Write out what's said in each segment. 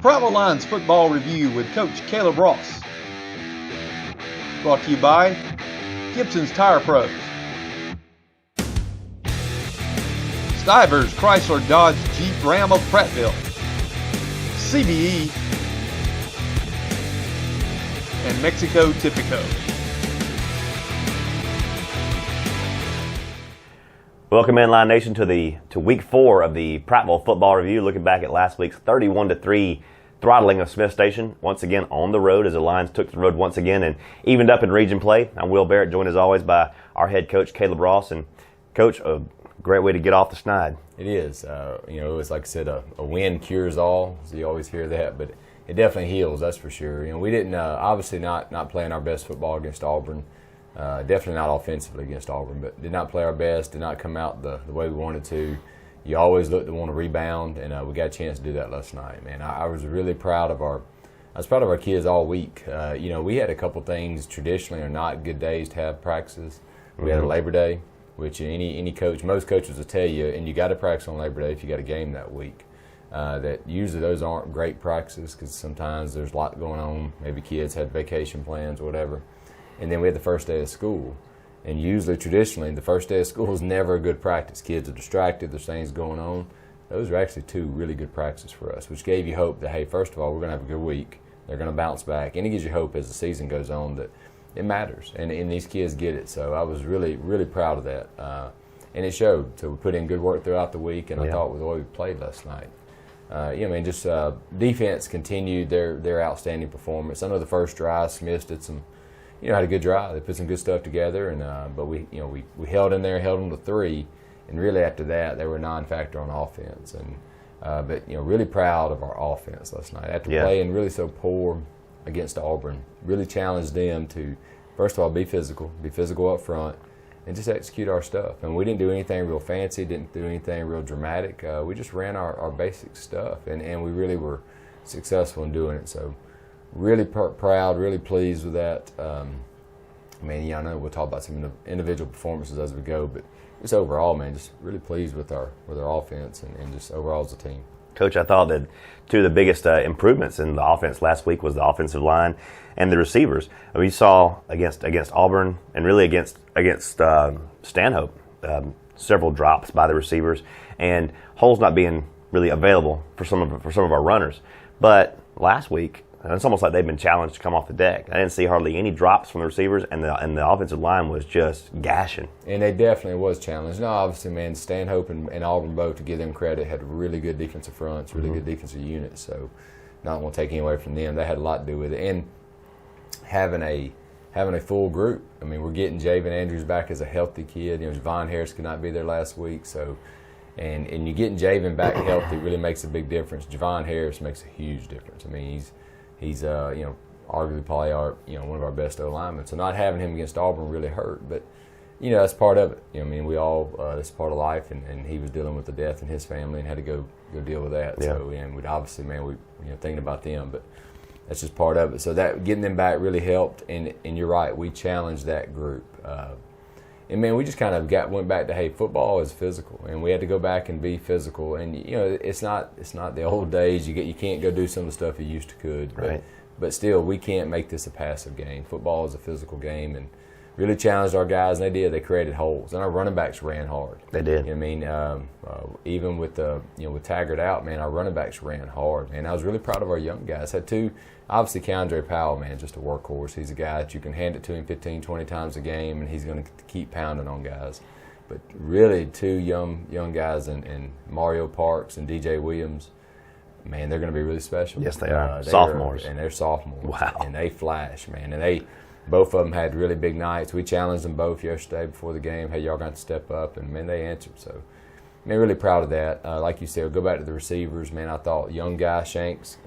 Prattville Lions Football Review with Coach Caleb Ross. Brought to you by Gibson's Tire Pros, Stivers Chrysler Dodge Jeep Ram of Prattville, CBE, and Mexico Typico. Welcome in, Lion Nation, to week 4 of the Prattville Football Review. Looking back at last week's 31-3 throttling of Smith Station, once again on the road as the Lions took the road once again and evened up in region play. I'm Will Barrett, joined as always by our head coach Caleb Ross. And Coach, a great way to get off the schneid. It is. It was, like I said, a win cures all. So you always hear that, but it definitely heals. That's for sure. We didn't obviously not playing our best football against Auburn. Definitely not offensively against Auburn, but did not play our best, did not come out the way we wanted to. You always look to want to rebound, and we got a chance to do that last night, man. I was really proud of our kids all week. We had a couple things traditionally are not good days to have practices. We had a Labor Day, which any coach, most coaches will tell you, and you got to practice on Labor Day if you got a game that week. That usually those aren't great practices because sometimes there's a lot going on. Maybe kids had vacation plans or whatever. And then we had the first day of school. And usually, traditionally, the first day of school is never a good practice. Kids are distracted, there's things going on. Those are actually 2 really good practices for us, which gave you hope that, hey, first of all, we're going to have a good week. They're going to bounce back. And it gives you hope as the season goes on that it matters. And these kids get it. So I was really, really proud of that. And it showed. So we put in good work throughout the week, and I thought with the way we played last night. Defense continued their outstanding performance. I know the first drive, Smith did some, had a good drive. They put some good stuff together, and but we held in there, held them to 3, and really after that they were a non-factor on offense. And but really proud of our offense last night after playing really so poor against Auburn. Really challenged them to first of all be physical up front, and just execute our stuff. And we didn't do anything real fancy, didn't do anything real dramatic. We just ran our basic stuff, and we really were successful in doing it. So. Really proud, really pleased with that. I know we'll talk about some individual performances as we go, but just overall, man, just really pleased with our offense and just overall as a team. Coach, I thought that 2 of the biggest improvements in the offense last week was the offensive line and the receivers. We saw against Auburn and really against Stanhope several drops by the receivers and holes not being really available for some of our runners. But last week, it's almost like they've been challenged to come off the deck. I didn't see hardly any drops from the receivers, and the offensive line was just gashing. And they definitely was challenged. No, obviously, man, Stanhope and Auburn both, to give them credit, had really good defensive fronts, really good defensive units. So, not want to take any away from them. They had a lot to do with it, and having a full group. I mean, we're getting Javen Andrews back as a healthy kid. Javon Harris could not be there last week, so. And you getting Javen back healthy really makes a big difference. Javon Harris makes a huge difference. I mean, he's arguably probably one of our best O-linemen. So not having him against Auburn really hurt, but that's part of it. We all that's part of life, and he was dealing with the death in his family and had to go deal with that. Yeah. So and we'd obviously, man, we thinking about them, but that's just part of it. So that getting them back really helped, and you're right, we challenged that group. And man, we just kind of went back to, hey, football is physical, and we had to go back and be physical. And it's not the old days. You can't go do some of the stuff you used to could. Right. But still, we can't make this a passive game. Football is a physical game, and really challenged our guys, and they did. They created holes, and our running backs ran hard. They did. Even with with Taggart out, man, our running backs ran hard. And I was really proud of our young guys. Had 2. Obviously, Keondre Powell, man, just a workhorse. He's a guy that you can hand it to him 15, 20 times a game, and he's going to keep pounding on guys. But really, 2 young guys in Mario Parks and DJ Williams, man, they're going to be really special. Yes, they are. Sophomores. And they're sophomores. Wow. And they flash, man. And both of them had really big nights. We challenged them both yesterday before the game. Hey, y'all got to step up, and, man, they answered. So, man, really proud of that. Like you said, we'll go back to the receivers. Man, I thought young guy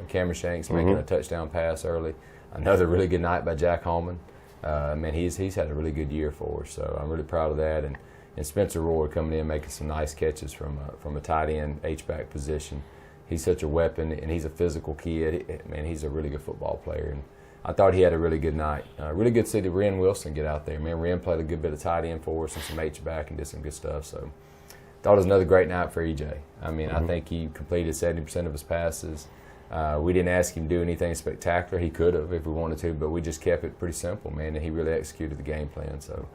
Cameron Shanks, making a touchdown pass early. Another really good night by Jack Holman. Man, he's had a really good year for us. So I'm really proud of that. And Spencer Roy coming in, making some nice catches from a tight end H-back position. He's such a weapon, and he's a physical kid. Man, he's a really good football player. And I thought he had a really good night. Really good to see Ren Wilson get out there. Man, Ren played a good bit of tight end for us and some H-back and did some good stuff. So thought it was another great night for EJ. I mean, I think he completed 70% of his passes. We didn't ask him to do anything spectacular. He could have if we wanted to, but we just kept it pretty simple, man, and he really executed the game plan. So,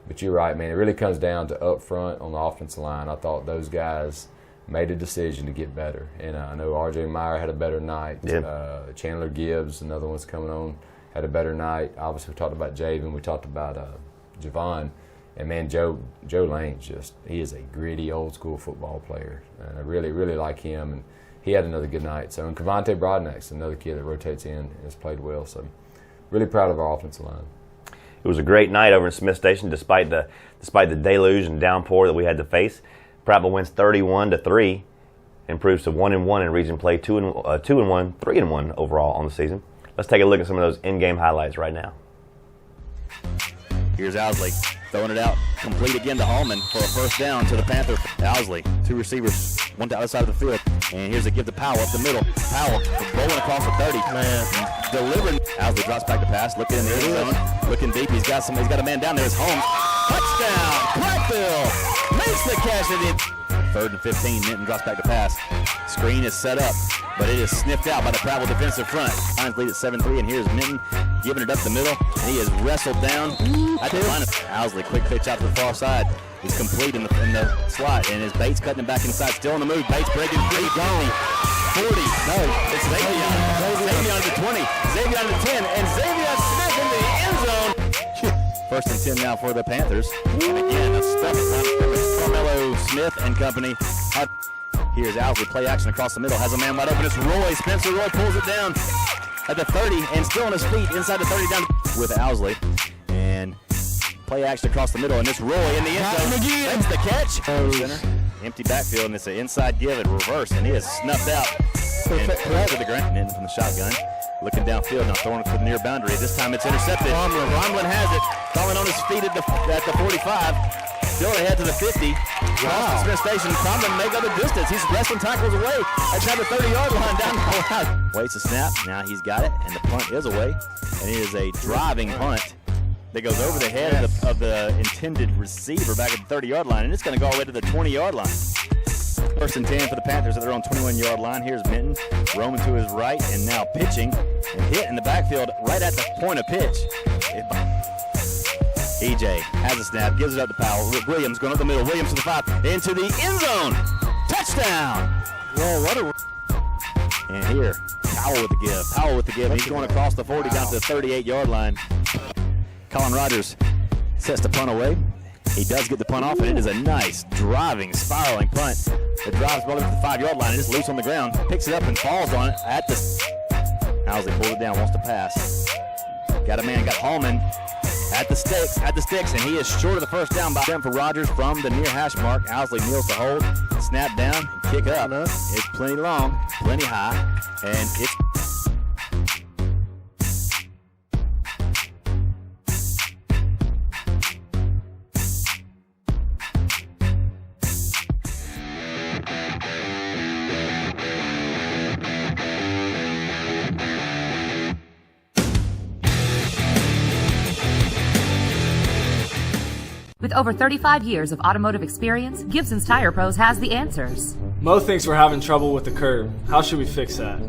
but you're right, man. It really comes down to up front on the offensive line. I thought those guys made a decision to get better, and I know R.J. Meyer had a better night. Yep. Chandler Gibbs, another one's coming on, had a better night. Obviously, we talked about Javen. We talked about Javon. And, man, Joe Lane, he is a gritty, old-school football player. And I really, really like him. And he had another good night. So, and Kavonte Brodnack's another kid that rotates in and has played well. So, really proud of our offensive line. It was a great night over in Smith Station, despite the deluge and downpour that we had to face. Prattville wins 31-3, improves to 1-1 in region play, 2-1, 3-1 overall on the season. Let's take a look at some of those in-game highlights right now. Here's Owsley throwing it out, complete again to Hallman for a first down to the Panther. Owsley, two receivers, one to the other side of the field, and here's a give to Powell up the middle. Powell rolling across the 30. Man, delivering. Owsley drops back to pass, looking in the end zone, looking deep. He's got a man down there. It's Holmes. Touchdown, Prattville makes the catch. 3rd and 15. Minton drops back to pass. Screen is set up, but it is sniffed out by the Prattville defensive front. Lions lead at 7-3, and here's Minton giving it up the middle. And he is wrestled down at the line of Owsley. Quick pitch out to the far side. He's complete in the slot, and his Bates cutting him back inside. Still on the move. Bates breaking free. Gone. 40. No, it's Xavier. Xavier on the 20. Xavier on the 10. And Xavier Smith in the end zone. 1st and 10 now for the Panthers. And again, a stuffing line of scrimmage. Carmelo Smith and company. Here's Owsley, play action across the middle. Has a man wide open. It's Roy. Spencer Roy pulls it down at the 30 and still on his feet inside the 30 down with Owsley. And play action across the middle. And it's Roy in the end zone. Makes the catch. Center. Empty backfield, and it's an inside give and reverse. And he is snuffed out. And to the ground. And from the shotgun. Looking downfield, now throwing it to the near boundary. This time it's intercepted. Romlin has it. Falling on his feet at the 45. Still ahead to the 50. Wow. Smith Station. Tomlin may go the distance. He's wrestling tackles away. Outside the 30-yard line down the line. Waits a snap. Now he's got it, and the punt is away. And it is a driving punt that goes over the head of the intended receiver back at the 30-yard line, and it's going to go all the way to the 20-yard line. 1st and 10 for the Panthers at their own 21-yard line. Here's Minton roaming to his right and now pitching and hit in the backfield right at the point of pitch. EJ has a snap, gives it up to Powell. Williams going up the middle. Williams to the 5, into the end zone. Touchdown! Whoa, what a... And here, Powell with the give. Powell with the give. He's going across the 40 down to the 38-yard line. Colin Rogers sets the punt away. He does get the punt off, and it is a nice, driving, spiraling punt. It drives well into the 5-yard line and is loose on the ground. Picks it up and falls on it at the... Owsley pulls it down, wants to pass. Got a man, got Hallman at the sticks, and he is short of the first down by for Rogers from the near hash mark. Owsley kneels to hold, snap down, and kick up. It's plenty long, plenty high, and it's... With over 35 years of automotive experience, Gibson's Tire Pros has the answers. Mo thinks we're having trouble with the curb. How should we fix that?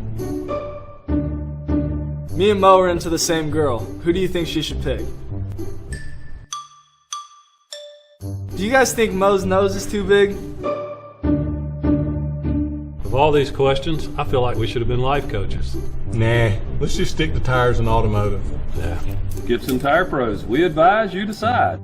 Me and Mo are into the same girl. Who do you think she should pick? Do you guys think Mo's nose is too big? Of all these questions, I feel like we should have been life coaches. Nah, let's just stick to tires and automotive. Yeah. Gibson Tire Pros, we advise, you decide.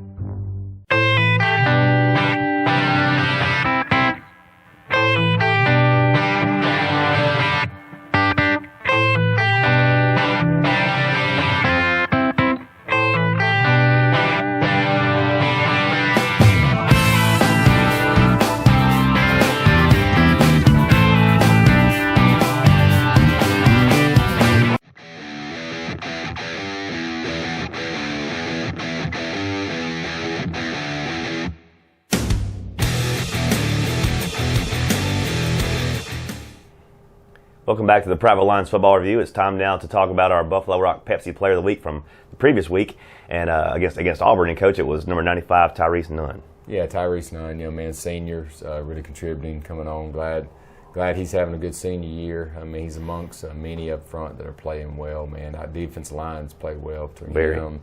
Welcome back to the Prattville Lions Football Review. It's time now to talk about our Buffalo Rock Pepsi Player of the Week from the previous week. And against Auburn, and Coach, it was number 95, Tyrese Nunn. Yeah, Tyrese Nunn, man, seniors, really contributing, coming on. Glad glad he's having a good senior year. I mean, he's amongst many up front that are playing well, man. Our defensive lines play well between him,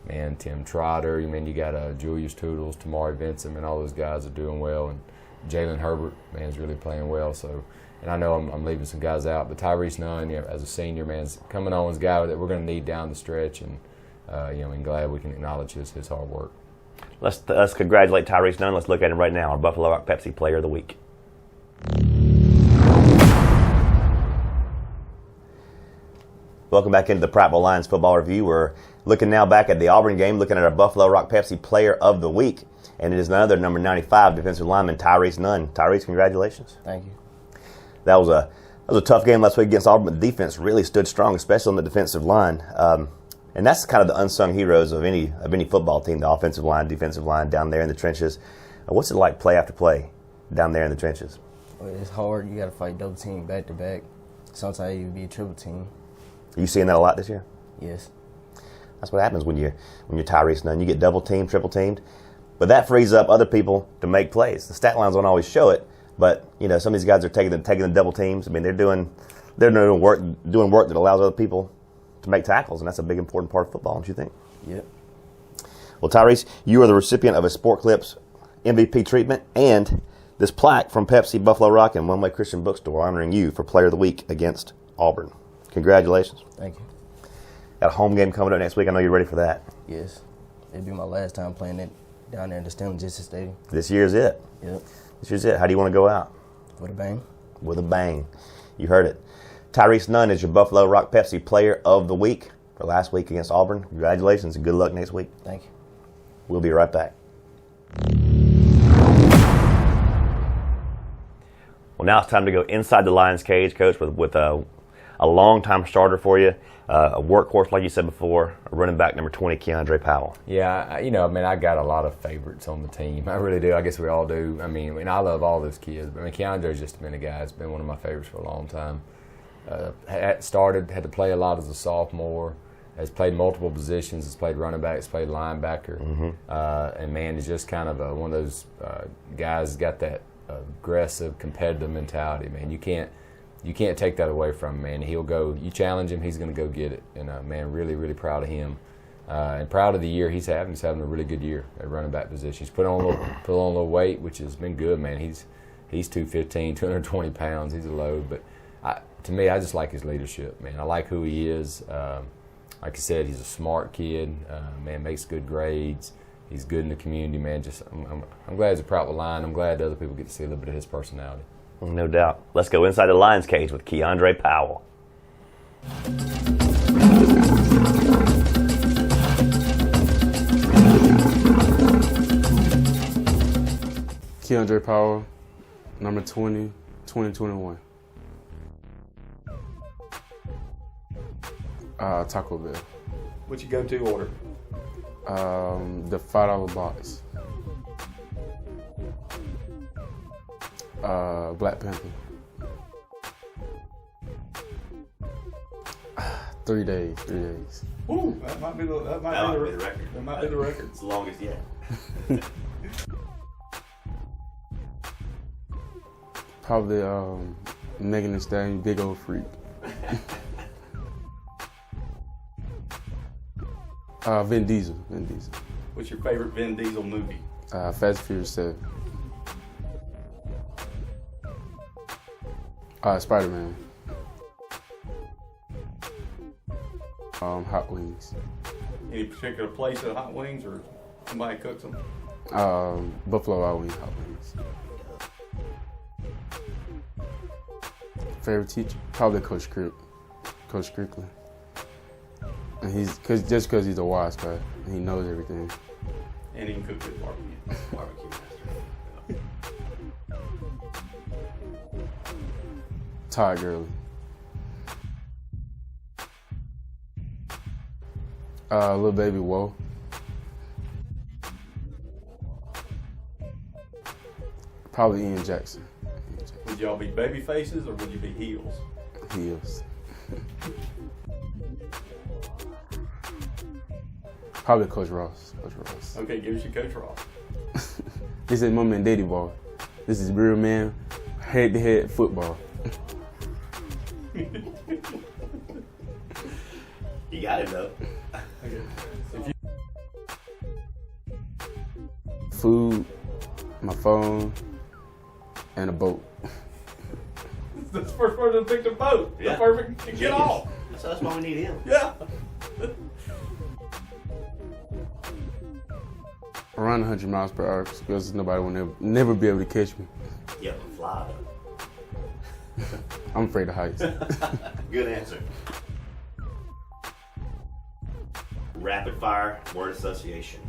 man, Tim Trotter. I mean, you got Julius Toodles, Tamari Vincent, and all those guys are doing well. And Jalen Herbert, man, is really playing well. So, and I know I'm leaving some guys out, but Tyrese Nunn, as a senior, man, is coming on as a guy that we're going to need down the stretch, and I'm glad we can acknowledge his hard work. Let's congratulate Tyrese Nunn. Let's look at him right now, our Buffalo Rock Pepsi Player of the Week. Welcome back into the Prattville Lions Football Review. We're looking now back at the Auburn game, looking at our Buffalo Rock Pepsi Player of the Week. And it is none other than number 95 defensive lineman Tyrese Nunn. Tyrese, congratulations. Thank you. That was a tough game last week against Auburn, but the defense really stood strong, especially on the defensive line. And that's kind of the unsung heroes of any football team, the offensive line, defensive line, down there in the trenches. What's it like play after play down there in the trenches? Well, it's hard. You got to fight double team back to back. Sometimes you be a triple team. Are you seeing that a lot this year? Yes. That's what happens when you're Tyrese Nunn. You get double teamed, triple teamed, but that frees up other people to make plays. The stat lines don't always show it, but some of these guys are taking the double teams. I mean, they're doing work that allows other people to make tackles, and that's a big important part of football, don't you think? Yep. Well, Tyrese, you are the recipient of a Sport Clips MVP treatment and this plaque from Pepsi Buffalo Rock and One Way Christian Bookstore honoring you for Player of the Week against Auburn. Congratulations. Thank you. Got a home game coming up next week. I know you're ready for that. Yes. It'll be my last time playing it down there in the Stanley Justice Stadium. This year's it. Yep. This year's it. How do you want to go out? With a bang. With a bang. You heard it. Tyrese Nunn is your Buffalo Rock Pepsi Player of the Week for last week against Auburn. Congratulations and good luck next week. Thank you. We'll be right back. Well, now it's time to go inside the Lions cage, Coach, with a long-time starter for you, a workhorse, like you said before, a running back number 20, Keondre Powell. Yeah, I got a lot of favorites on the team. I really do. I guess we all do. I mean, I love all those kids. But Keondre's just been a guy that's been one of my favorites for a long time. Had to play a lot as a sophomore, has played multiple positions, has played running back, has played linebacker, and man, is just kind of one of those guys that's got that aggressive, competitive mentality. Man, you can't take that away from him, man. He'll go. You challenge him, he's going to go get it. And man, really, really proud of him, and proud of the year he's having. He's having a really good year at running back position. He's put on a little weight, which has been good, man. He's 215, 220 pounds. He's a load, but to me, I just like his leadership, man. I like who he is. Like I said, he's a smart kid. Man, makes good grades. He's good in the community, man. I'm glad he's a Prattville Lion. I'm glad other people get to see a little bit of his personality. No doubt. Let's go inside the Lions cage with Keondre Powell. Keondre Powell, number 20, 2021. Taco Bell. What's your go-to order? The $5 box. Black Panther. 3 days. Ooh, that might be the record. That might be the record. It's the longest yet. Probably Megan Thee Stallion, Big Old Freak. Vin Diesel. What's your favorite Vin Diesel movie? Fast and Furious 7. Spider-Man. Hot Wings. Any particular place of hot wings, or somebody cooks them? Buffalo Wild Wings hot wings. Favorite teacher? Probably Coach Strickland. And he's because he's a wise guy and he knows everything. And he can cook good barbecue master. Todd Gurley. Little baby Woe. Probably Ian Jackson. Would y'all be baby faces or would you be heels? Heels. Probably Coach Ross. Okay, give us your Coach Ross. This is Mom and Daddy ball. This is real man, head-to-head football. You got it though. Food, my phone, and a boat. That's the first person to pick the boat. Yeah. The perfect to get off. So that's why we need him. Yeah. Around 100 miles per hour because nobody will never be able to catch me. Yeah, fly. I'm afraid of heights. Good answer. Rapid fire word association.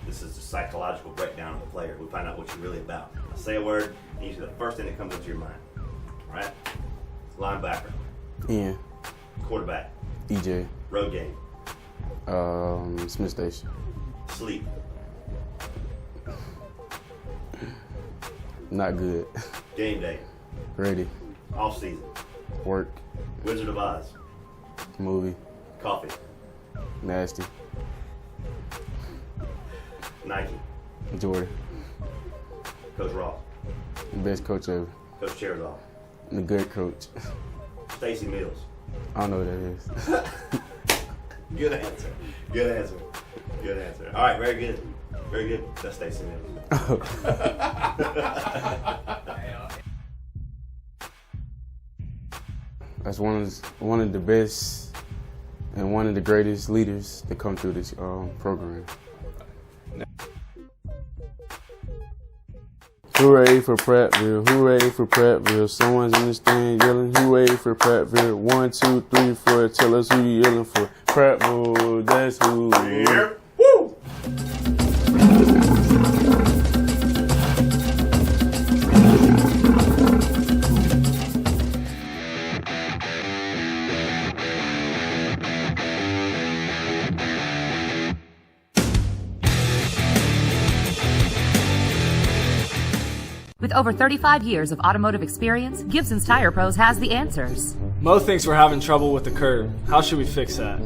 This is the psychological breakdown of the player. We find out what you're really about. I say a word, and usually the first thing that comes into your mind. All right? Linebacker. Ian. Quarterback. EJ. Road game. Smith Station. Sleep. Not good. Game day. Ready. Off season. Work. Wizard of Oz. Movie. Coffee. Nasty. Nike. Jordan. Coach Ross. Best coach ever. Coach Cherzoff. The good coach. Stacy Mills. I don't know what that is. Good answer. Good answer. Good answer. All right, very good. Very good. That's Stacy Mills. That's one of the best and one of the greatest leaders that come through this program. Hooray for Prattville, hooray for Prattville. Someone's in the stand yelling, hooray for Prattville. 1, 2, 3, 4, tell us who you yelling for. Prattville, that's who. Here. Woo! With over 35 years of automotive experience, Gibson's Tire Pros has the answers. Mo thinks we're having trouble with the curb. How should we fix that?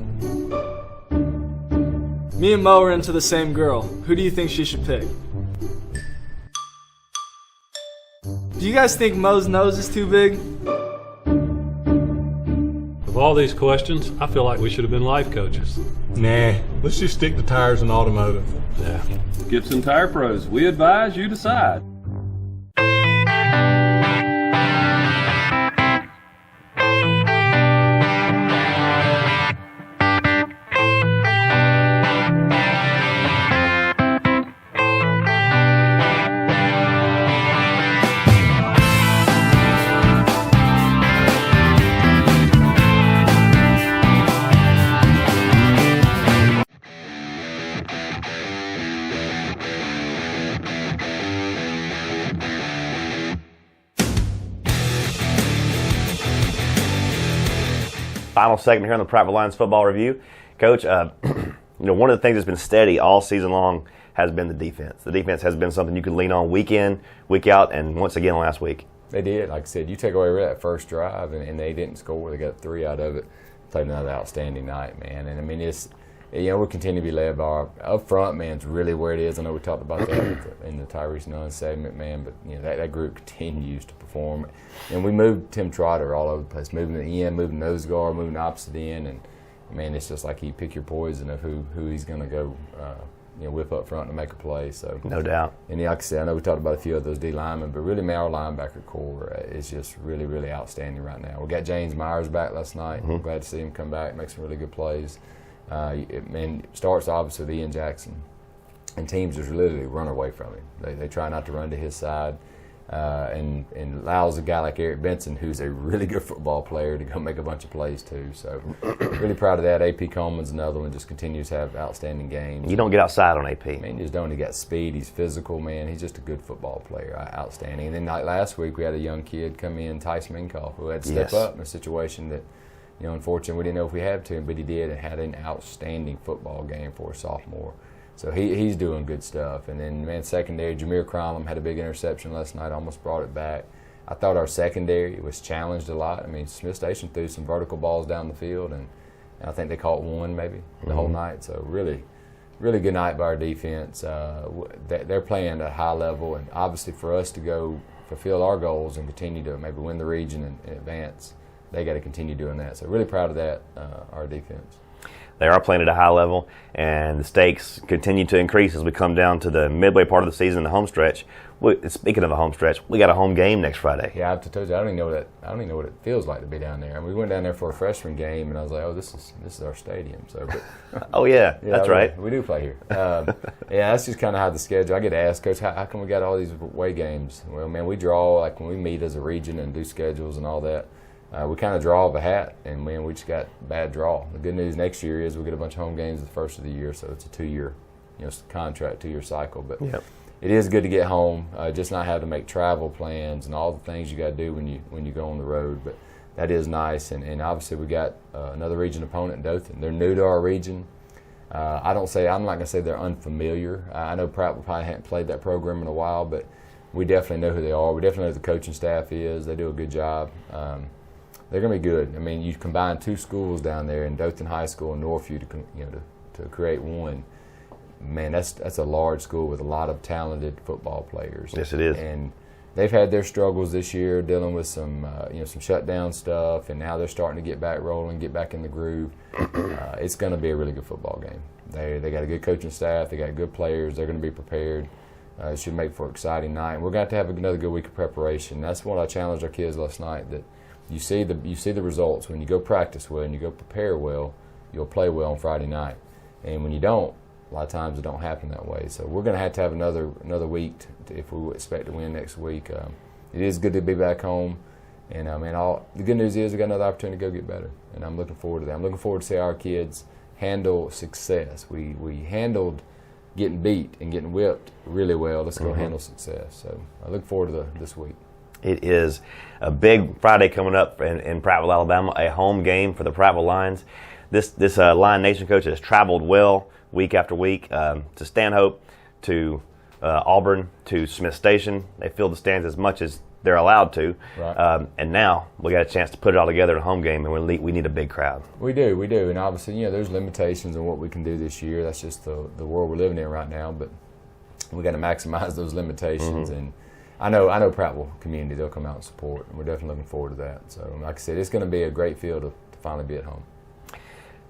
Me and Mo are into the same girl. Who do you think she should pick? Do you guys think Mo's nose is too big? Of all these questions, I feel like we should have been life coaches. Nah, let's just stick to tires and automotive. Yeah. Gibson Tire Pros, we advise you decide. Final segment here on the Prattville Lions Football Review. Coach, one of the things that's been steady all season long has been the defense. The defense has been something you can lean on week in, week out, and once again last week. They did. Like I said, you take away that first drive, and they didn't score. They got 3 out of it. Played another outstanding night, man. And, I mean, it's, we continue to be led by our up front, man. It's really where it is. I know we talked about that in the Tyrese Nunn segment, man. But, that group continues to perform. And we moved Tim Trotter all over the place, moving the end, moving nose guard, moving the opposite end. And, man, it's just like you pick your poison of who he's going to go whip up front to make a play. So no doubt. And like I said, I know we talked about a few of those D linemen, but really, man, our linebacker core is just really, really outstanding right now. We got James Myers back last night. Mm-hmm. Glad to see him come back, make some really good plays. It starts obviously with Ian Jackson, and teams just literally run away from him. They try not to run to his side, and allows a guy like Eric Benson, who's a really good football player, to go make a bunch of plays too. So really proud of that. AP Coleman's another one, just continues to have outstanding games. You don't get outside on AP. Man, you just don't. He got speed. He's physical, man. He's just a good football player. Outstanding. And then like last week, we had a young kid come in, Tice Minkoff, who had to step up in a situation that, unfortunately, we didn't know if we had to, but he did, and had an outstanding football game for a sophomore. So he's doing good stuff. And then, man, secondary, Jameer Cronlum had a big interception last night, almost brought it back. I thought our secondary was challenged a lot. I mean, Smith Station threw some vertical balls down the field, and I think they caught one maybe the whole night. So really, really good night by our defense. They're playing at a high level, and obviously for us to go fulfill our goals and continue to maybe win the region and advance, they got to continue doing that. So really proud of that, our defense. They are playing at a high level, and the stakes continue to increase as we come down to the midway part of the season, the home stretch. Speaking of the home stretch, we got a home game next Friday. Yeah, I've told you I don't even know what it feels like to be down there. I mean, we went down there for a freshman game, and I was like, oh, this is our stadium. So, but, oh yeah, that's right. We do play here. Yeah, that's just kind of how the schedule. I get asked, Coach, how come we got all these away games? Well, man, we draw like when we meet as a region and do schedules and all that. We kind of draw of a hat, and man, we just got bad draw. The good news next year is we get a bunch of home games the first of the year, so it's a 2-year, contract, 2-year cycle. But it is good to get home, just not have to make travel plans and all the things you got to do when you go on the road. But that is nice, and obviously we got another region opponent in Dothan. They're new to our region. I'm not gonna say they're unfamiliar. I know Prattville probably hadn't played that program in a while, but we definitely know who they are. We definitely know who the coaching staff is. They do a good job. They're going to be good. I mean, you combine 2 schools down there in Dothan High School and Northview to create one. Man, that's a large school with a lot of talented football players. Yes, it is. And they've had their struggles this year, dealing with some some shutdown stuff, and now they're starting to get back rolling, get back in the groove. It's going to be a really good football game. They got a good coaching staff. They got good players. They're going to be prepared. It should make for an exciting night. And we're going to have another good week of preparation. That's what I challenged our kids last night. That you see the results when you go practice well and you go prepare well, you'll play well on Friday night. And when you don't, a lot of times it don't happen that way. So we're going to have another week if we expect to win next week. It is good to be back home, and the good news is we got another opportunity to go get better, and I'm looking forward to that. I'm looking forward to see our kids handle success. We handled getting beat and getting whipped really well. Let's go handle success. So I look forward to this week. It is a big Friday coming up in Prattville, Alabama, a home game for the Prattville Lions. This Lion Nation coach has traveled well week after week to Stanhope, to Auburn, to Smith Station. They fill the stands as much as they're allowed to. Right. And now we got a chance to put it all together in a home game, and we need a big crowd. We do. And obviously, there's limitations on what we can do this year. That's just the world we're living in right now. But we got to maximize those limitations. And I know Prattville community, they'll come out and support, and we're definitely looking forward to that. So, like I said, it's going to be a great feel to finally be at home.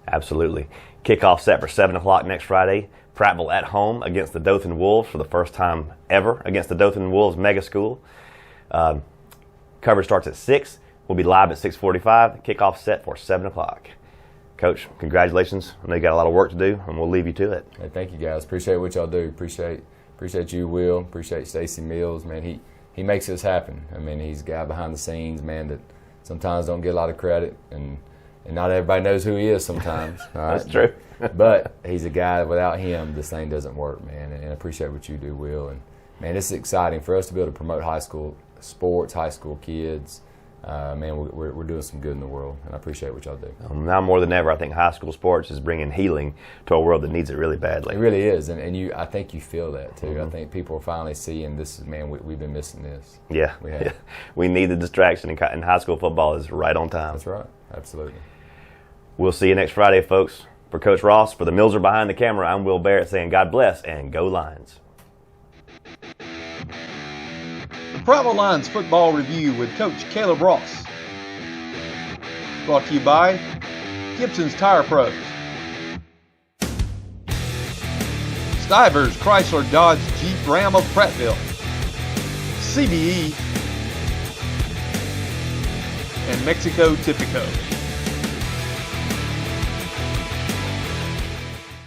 Absolutely. Kickoff set for 7 o'clock next Friday. Prattville at home against the Dothan Wolves for the first time ever against the Dothan Wolves Mega School. Coverage starts at 6. We'll be live at 6:45. Kickoff set for 7 o'clock. Coach, congratulations. I know you got a lot of work to do, and we'll leave you to it. Hey, thank you, guys. Appreciate what y'all do. Appreciate you, Will. Appreciate Stacy Mills. Man, he makes this happen. I mean, he's a guy behind the scenes, man, that sometimes don't get a lot of credit, and not everybody knows who he is sometimes. That's true. But he's a guy, without him, this thing doesn't work, man. And I appreciate what you do, Will. And, man, this is exciting for us to be able to promote high school sports, high school kids. Man, we're doing some good in the world, and I appreciate what y'all do. Now more than ever, I think high school sports is bringing healing to a world that needs it really badly. It really is, and I think you feel that too. I think people are finally seeing this. Man, we've been missing this. Yeah, we have. Yeah. We need the distraction, and high school football is right on time. That's right, absolutely. We'll see you next Friday, folks. For Coach Ross, for the Millser behind the camera, I'm Will Barrett saying God bless and go Lions. Prattville Lions Football Review with Coach Caleb Ross. Brought to you by Gibson's Tire Pros, Stivers Chrysler Dodge Jeep Ram of Prattville, CBE, and Mexico Typico.